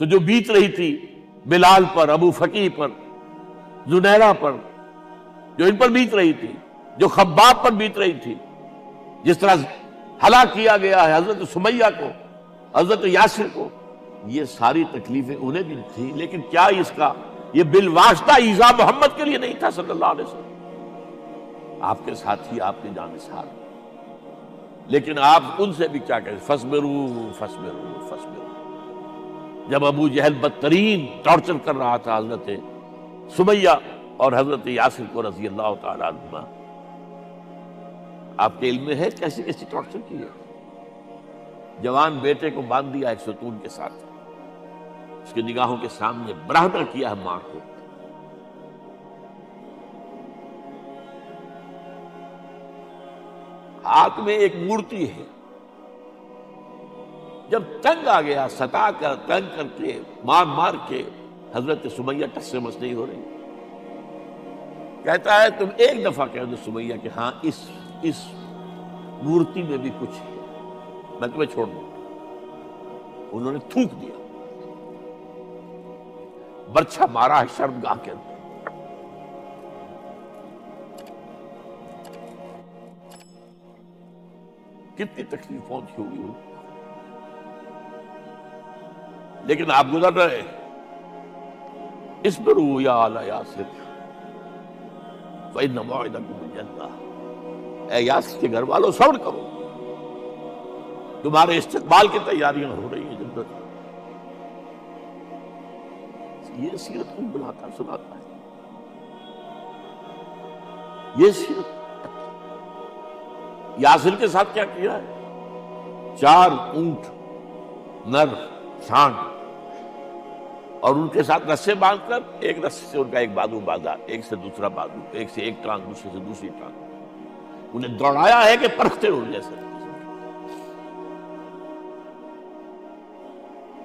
تو جو بیت رہی تھی بلال پر، ابو فقیہ پر، زنیرہ پر، جو ان پر بیت رہی تھی، جو خباب پر بیت رہی تھی، جس طرح ہلاک کیا گیا ہے حضرت سمیہ کو، حضرت یاسر کو، یہ ساری تکلیفیں انہیں بھی تھی، لیکن کیا اس کا یہ بالواسطہ ایذا محمد کے لیے نہیں تھا صلی اللہ علیہ وسلم؟ آپ کے ساتھی، آپ کے جانثار، لیکن آپ ان سے بھی کیا کہیں، فصبروا فصبروا فصبروا۔ جب ابو جہل بدترین ٹارچر کر رہا تھا حضرت سمیہ اور حضرت یاسر کو رضی اللہ تعالی عنہما، آپ کے علم میں ہے کیسی کیسی ٹارچر کی ہے؟ جوان بیٹے کو باندھ دیا ایک ستون کے ساتھ، اس کی نگاہوں کے سامنے برہنہ کیا ہے ماں کو، ہاتھ میں ایک مورتی ہے، جب تنگ آ گیا ستا کر تنگ کر کے مار مار کے حضرت سمیہ ٹس سے مس نہیں ہو رہی، کہتا ہے تم ایک دفعہ کہہ دو سمیہ کہ ہاں اس مورتی میں بھی کچھ ہے، میں تمہیں چھوڑ دوں۔ انہوں نے تھوک دیا، برچھا مارا ہے شرمگاہ کے اندر۔ کتنی تکلیف پہنچی ہوگی، لیکن آپ گزر رہے، اصبروا یا آل یاسر فإن موعدکم الجنہ، اے یاسر کے گھر والوں صبر کرو، تمہارے استقبال کی تیاریاں ہو رہی ہیں جنت۔ یہ سیرت کون بلاتا سناتا ہے؟ یہ سیرت یاسر کے ساتھ کیا کیا ہے؟ 4 اونٹ نر سانڈ، اور ان کے ساتھ رسے باندھ کر ایک رسے سے ان کا ایک بازو باندھا، ایک سے دوسرا بازو، ایک سے ایک ٹانگ، دوسرے سے دوسری ٹانگ، انہیں دوڑایا ہے کہ پرکھتے رہو جیسے۔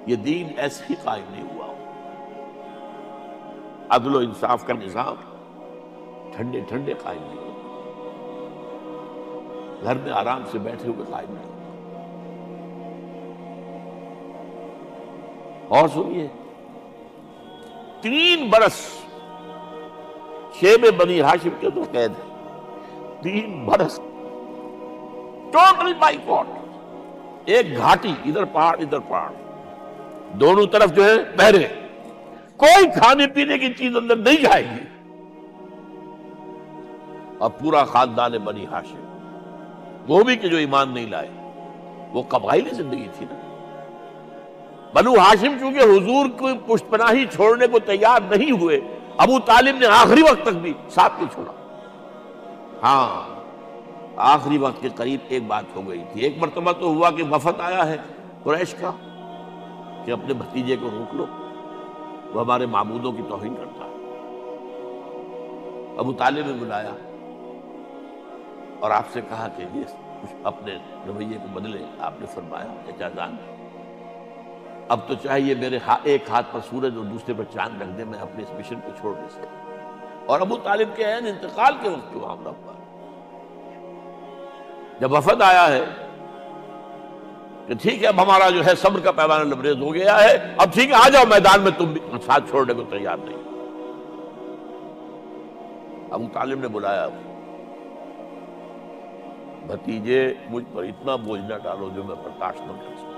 یہ دین ایسے ہی قائم نہیں ہوا، عدل و انصاف کا نظام ٹھنڈے ٹھنڈے قائم نہیں ہوا، گھر میں آرام سے بیٹھے ہوئے قائم نہیں ہوا۔ اور سنیے، 3 برس شیب بنی ہاشم کے تو قید ہے، 3 برس ٹوٹل بائیکاٹ، ایک گھاٹی، ادھر پہاڑ ادھر پہاڑ، دونوں طرف جو ہے پہرے، کوئی کھانے پینے کی چیز اندر نہیں جائے گی، اور پورا خاندان بنی ہاشم، وہ بھی کہ جو ایمان نہیں لائے، وہ قبائلی زندگی تھی نا۔ بنو ہاشم چونکہ حضور کو پشت پناہی چھوڑنے کو تیار نہیں ہوئے، ابو طالب نے آخری وقت تک بھی ساتھ نہیں چھوڑا۔ ہاں، آخری وقت کے قریب ایک بات ہو گئی تھی، ایک مرتبہ تو ہوا کہ وفد آیا ہے قریش کا کہ اپنے بھتیجے کو روک لو، وہ ہمارے معبودوں کی توہین کرتا ہے۔ ابو طالب نے بلایا اور آپ سے کہا کہ یہ کچھ اپنے رویے کو بدلے۔ آپ نے فرمایا چچا جان، اب تو چاہیے میرے ایک ہاتھ پر سورج اور دوسرے پر چاند رکھ دے، میں اپنے اس مشن کو چھوڑ نہیں سکتا۔ اور ابو طالب کے عین انتقال کے وقت جو معاملہ ہوا، جب وفد آیا ہے کہ ٹھیک ہے اب ہمارا جو ہے صبر کا پیمانہ لبریز ہو گیا ہے، اب ٹھیک ہے آ جاؤ میدان میں، تم بھی ساتھ چھوڑنے کو تیار نہیں۔ ابو طالب نے بلایا، بھتیجے مجھ پر اتنا بوجھ نہ ڈالو جو میں برداشت نہ کر سکوں۔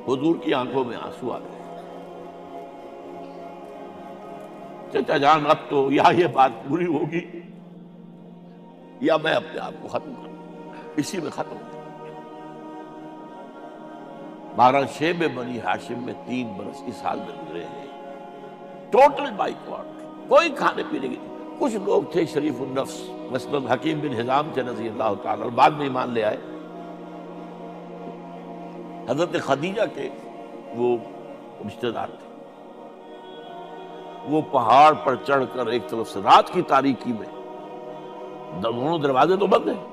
حضور کی آنکھوں میں آنسو آ گئے۔ چچا جان، اب تو یا یہ بات پوری ہوگی یا میں اپنے آپ کو ختم کروں، اسی میں ختم ہوں۔ 12 شیب بنی ہاشم میں 3 برس اس حال میں گزرے ہیں، ٹوٹل بائیکاٹ، کوئی کھانے پینے کی۔ کچھ لوگ تھے شریف النفس، مثلا حکیم بن حزام تھے رضی اللہ تعالیٰ، اور بعد میں ایمان لے آئے۔ حضرت خدیجہ کے وہ رشتہ دار تھے، وہ پہاڑ پر چڑھ کر ایک طرف سے رات کی تاریکی میں، دونوں دروازے تو بند ہیں،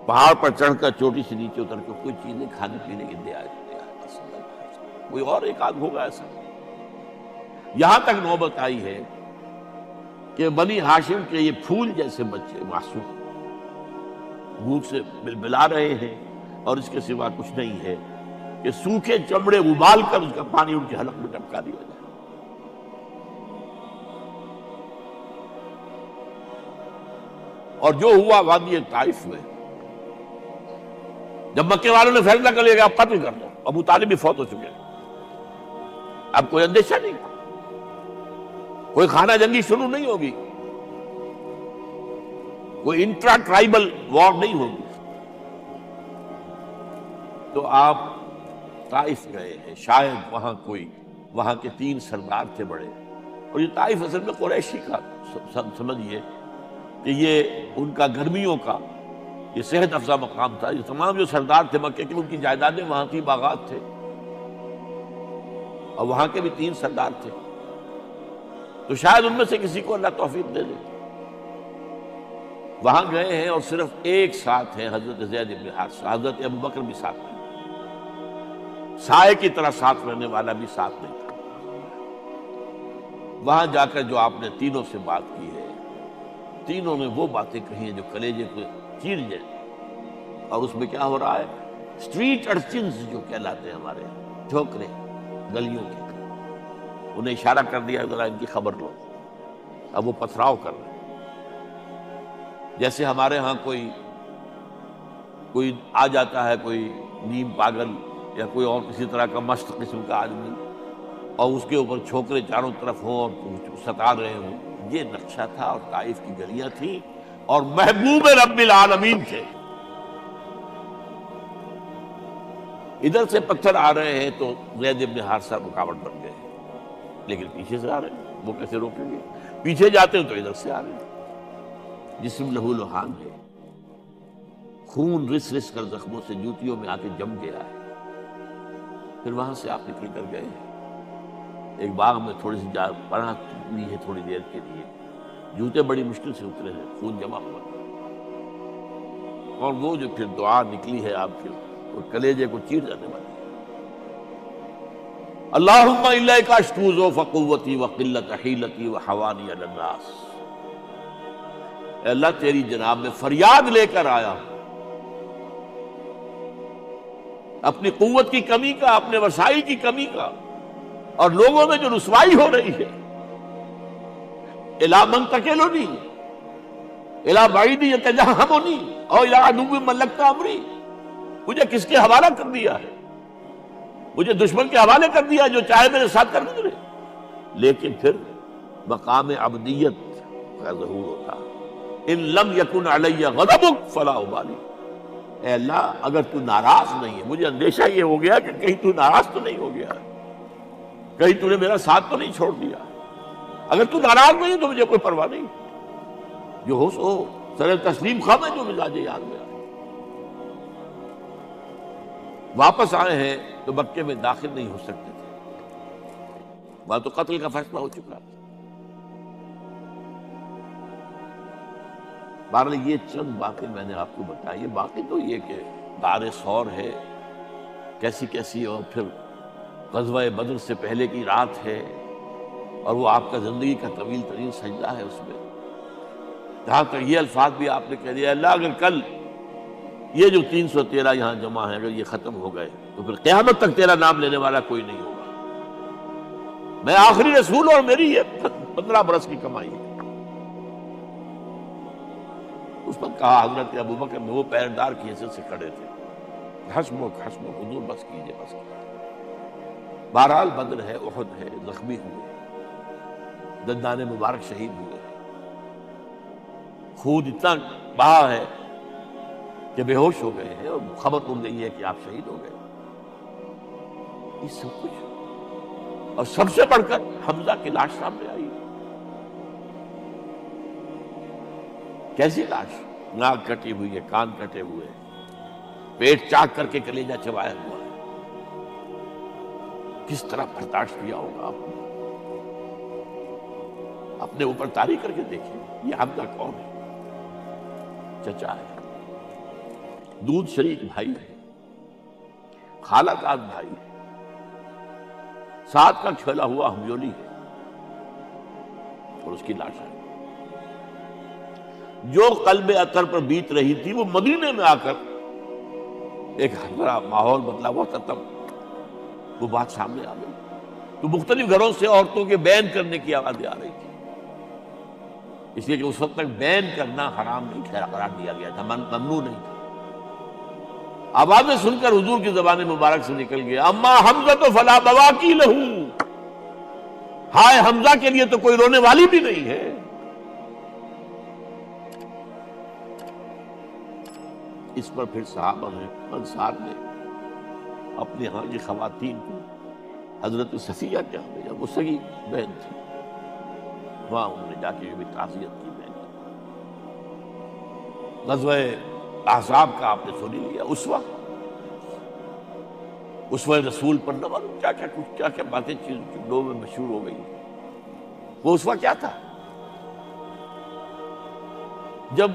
پہاڑ پر چڑھ کر چوٹی سے نیچے اتر کے کوئی چیزیں کھانے پینے کی دے آئے، کوئی اور ایک آدھ ہوگا ایسا۔ یہاں تک نوبت آئی ہے کہ بنی ہاشم کے یہ پھول جیسے بچے معصوم بھوک سے بلبلا رہے ہیں، اور اس کے سوا کچھ نہیں ہے کہ سوکھے چمڑے ابال کر اس کا پانی ان کے حلق میں ٹپکا دیا جائے۔ اور جو ہوا وادی طائف میں، جب مکے والوں نے فیصلہ کر لیا کہ آپ قتل کر دو، ابو طالب بھی فوت ہو چکے ہیں، اب کوئی اندیشہ نہیں، کوئی خانہ جنگی شروع نہیں ہوگی، کوئی انٹرا ٹرائبل وار نہیں ہوگی، تو آپ طائف گئے ہیں۔ شاید وہاں کے 3 سردار تھے بڑے، اور یہ طائف اصل میں قریشی کا سمجھیے کہ یہ ان کا گرمیوں کا یہ صحت افزا مقام تھا۔ یہ تمام جو سردار تھے مکے کے، ان کی جائیدادیں وہاں تھی، باغات تھے، اور وہاں کے بھی 3 سردار تھے، تو شاید ان میں سے کسی کو اللہ توفیق دے دے۔ وہاں گئے ہیں اور صرف ایک ساتھ ہے، حضرت زید بن حارثہ، حضرت ابوبکر بھی ساتھ نہیں، سائے کی طرح ساتھ رہنے والا بھی ساتھ نہیں تھا۔ وہاں جا کر جو آپ نے تینوں سے بات کی ہے، تینوں نے وہ باتیں کہی ہیں جو کلیجے کو چیر جائیں، اور اس میں کیا ہو رہا ہے، اسٹریٹ ارچنز جو کہلاتے ہیں ہمارے یہاں، ٹھوکرے گلیوں کی، انہیں اشارہ کر دیا ذرا ان کی خبر لو، اب وہ پتھراؤ کر رہے ہیں۔ جیسے ہمارے ہاں کوئی آ جاتا ہے، کوئی نیم پاگل یا کوئی اور کسی طرح کا مست قسم کا آدمی، اور اس کے اوپر چھوکرے چاروں طرف ہوں اور ستا رہے ہوں، یہ نقشہ تھا، اور طائف کی گلیاں تھیں، اور محبوب رب العالمین تھے۔ ادھر سے پتھر آ رہے ہیں تو زید بن حارثہ رکاوٹ بن گئے، لیکن پیچھے سے آ رہے ہیں، وہ کیسے روکیں گے؟ پیچھے جاتے ہیں تو ادھر سے آ رہے ہیں۔ جسم لہو لہان ہے، خون رس رس کر زخموں سے جوتیوں میں آ کے جم گیا ہے۔ پھر وہاں سے آپ نکل کر گئے، ایک باغ میں تھوڑی سی پناہ لی ہے تھوڑی دیر کے لیے، جوتے بڑی مشکل سے اترے ہیں، خون جمع ہوا، اور وہ جو پھر دعا نکلی ہے آپ کی، وہ کلیجے کو چیر جانے والی، اللہم الیک اشکو ضعف قوتی وقلت حیلتی وحوانی علی الناس، اے اللہ تیری جناب میں فریاد لے کر آیا ہوں، اپنی قوت کی کمی کا، اپنے وسائل کی کمی کا، اور لوگوں میں جو رسوائی ہو رہی ہے، الی من تکلنی الی بعید یتجہمنی او الی عدو ملکت امری، مجھے کس کے حوالہ کر دیا ہے، مجھے دشمن کے حوالے کر دیا جو چاہے میرے ساتھ کر گزرے۔ لیکن پھر مقام عبدیت کا ظہور ہوتا، ان لم یکن علی غضبک فلا ابالی، اے اللہ اگر تو ناراض نہیں ہے، مجھے اندیشہ یہ ہو گیا کہ کہیں تو ناراض تو نہیں ہو گیا، کہیں تو نے میرا ساتھ تو نہیں چھوڑ دیا، اگر تو ناراض نہیں ہے تو مجھے کوئی پرواہ نہیں، جو ہو سو سر تسلیم خم ہے جو مزاج یار میں آئے۔ واپس آئے ہیں تو مکے میں داخل نہیں ہو سکتے تھے، وہاں تو قتل کا فیصلہ ہو چکا۔ بہرحال یہ چند باتیں میں نے آپ کو بتائی، باقی تو یہ کہ دار سور ہے کیسی کیسی، اور پھر غزوہ بدر سے پہلے کی رات ہے، اور وہ آپ کا زندگی کا طویل ترین سجدہ ہے، اس میں جہاں تک یہ الفاظ بھی آپ نے کہہ دیا، اللہ اگر کل یہ جو 313 یہاں جمع ہیں اگر یہ ختم ہو گئے تو پھر قیامت تک تیرا نام لینے والا کوئی نہیں ہوگا، میں آخری رسول اور میری یہ 15 برس کی کمائی ہے۔ اس وقت کہا حضرت ابوبکر نے، وہ پیردار کی حیثیت سے کھڑے تھے، حسبک حضور بس کیجئے بس کیجئے۔ بہرحال بدر ہے، احد ہے، زخمی ہوئے، دندان مبارک شہید ہوئے، خون اتنا بہا ہے کہ بے ہوش ہو گئے ہیں، اور خبر اڑ گئی ہے کہ آپ شہید ہو گئے، یہ سب کچھ، اور سب سے بڑھ کر حمزہ کی لاش سامنے آئی۔ کیسی لاش؟ ناک کٹی ہوئی ہے، کان کٹے ہوئے ہیں، پیٹ چاک کر کے کلیجہ چبایا ہوا ہے، کس طرح برداشت کیا ہوگا آپ نے؟ اپنے اوپر طاری کر کے دیکھیں، یہ حمزہ کون ہے؟ چچا ہے، دودھ شریک بھائی ہے، خالہ کا بھائی ہے، ساتھ کا کھیلا ہوا ہمجولی ہے، اور اس کی لاش ہے۔ جو قلب اطہر پر بیت رہی تھی وہ مدینے میں آ کر ایک ذرا ماحول بدلا ہوا تھا، تب وہ بات سامنے آ گئی. تو مختلف گھروں سے عورتوں کے بین کرنے کی آوازیں آ رہی تھی، اس لیے کہ اس وقت تک بین کرنا حرام نہیں قرار دیا گیا تھا، ممنوع نہیں تھا. آوازیں سن کر حضور کی زبان مبارک سے نکل گیا اما حمزہ تو فلا بواکی لہو، ہائے حمزہ کے لیے تو کوئی رونے والی بھی نہیں ہے. اس پر پھر صحابہ نے انصار نے اپنے ہاں کی خواتین کو حضرت صفیہ کے یہاں بھیجا، وہ سگی بہن تھی، وہاں انہوں نے جا کے بھی تعزیت کی. بہن غزوہ احزاب کا آپ نے سن لیا، اسوہ رسول پر نہ معلوم کیا کیا باتیں چیزوں میں مشہور ہو گئی. وہ اسوہ کیا تھا؟ جب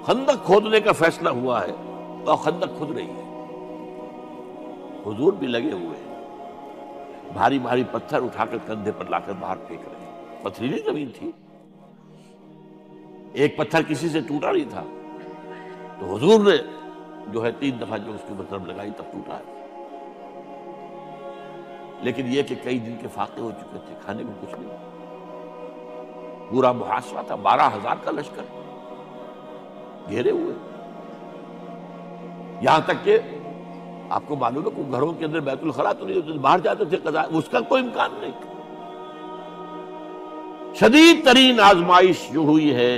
خندق کھودنے کا فیصلہ ہوا ہے تو خندق کھود رہی ہے، حضور بھی لگے ہوئے ہیں، بھاری بھاری پتھر اٹھا کر کندھے پر لا کر باہر پھینک رہے ہیں. پتھریلی زمین تھی، ایک پتھر کسی سے ٹوٹا نہیں تھا، تو حضور نے جو ہے 3 دفعہ جو اس کی طرف لگائی تب ٹوٹا ہے. لیکن یہ کہ کئی دن کے فاقے ہو چکے تھے، کھانے کو کچھ نہیں، پورا محاصرہ تھا، 12,000 کا لشکر گھیرے ہوئے. یہاں تک کہ آپ کو معلوم ہے کہ گھروں کے اندر بیت الخلا تو نہیں ہوتے، باہر جاتے تھے قضاء، اس کا کوئی امکان نہیں. شدید ترین آزمائش جو ہوئی ہے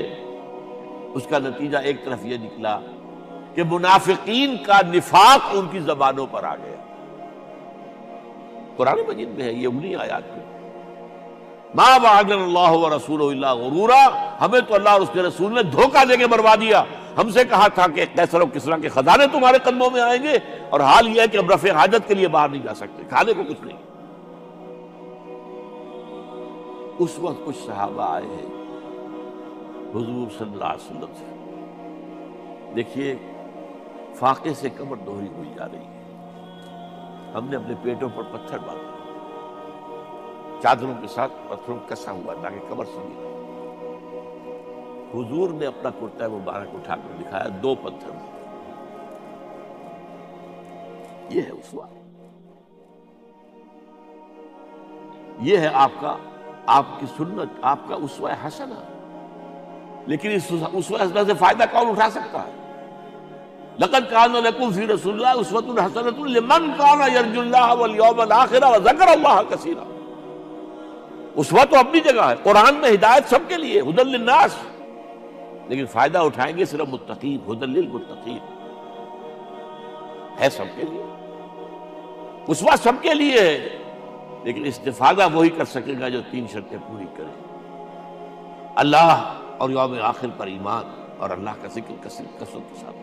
اس کا نتیجہ ایک طرف یہ نکلا کہ منافقین کا نفاق ان کی زبانوں پر آ گیا. قرآن مجید میں ہے یہ انہی آیات میں، ما وعدنا اللہ ورسولہ الا غرورا، ہمیں تو اللہ اور اس کے رسول نے دھوکہ دے کے مروا دیا. ہم سے کہا تھا کہ قیصر و کسریٰ کے خزانے تمہارے قدموں میں آئیں گے، اور حال یہ ہے کہ اب رفع حاجت کے لیے باہر نہیں جا سکتے، کھانے کو کچھ نہیں. اس وقت کچھ صحابہ آئے ہیں حضور صلی اللہ علیہ وسلم سے، دیکھیے فاقے سے کمر دوہری ہوئی جا رہی ہے، ہم نے اپنے پیٹوں پر پتھر باندھے، چادروں کے ساتھ پتھروں کسا ہوا تاکہ کمر سے نہیں. حضور نے اپنا کرتا مبارک اٹھا کر دکھایا، 2 پتھر. یہ ہے اسوہ، یہ ہے آپ کی سنت، آپ کا اسوہ حسنہ. لیکن اس اسوہ حسنہ سے فائدہ کون اٹھا سکتا ہے؟ لقد کان لکم فی رسول اللہ اسوۃ حسنۃ لمن کان یرجو اللہ والیوم الآخر وذکر اللہ کثیرا. اسوہ تو اپنی جگہ ہے، قرآن میں ہدایت سب کے لیے، ھدی للناس، لیکن فائدہ اٹھائیں گے صرف متقین، ھدی للمتقین ہے سب کے لیے. اسوہ سب کے لیے ہے، لیکن استفادہ وہی کر سکے گا جو 3 شرطیں پوری کرے: اللہ اور یوم آخر پر ایمان، اور اللہ کا ذکر کثرت کے ساتھ.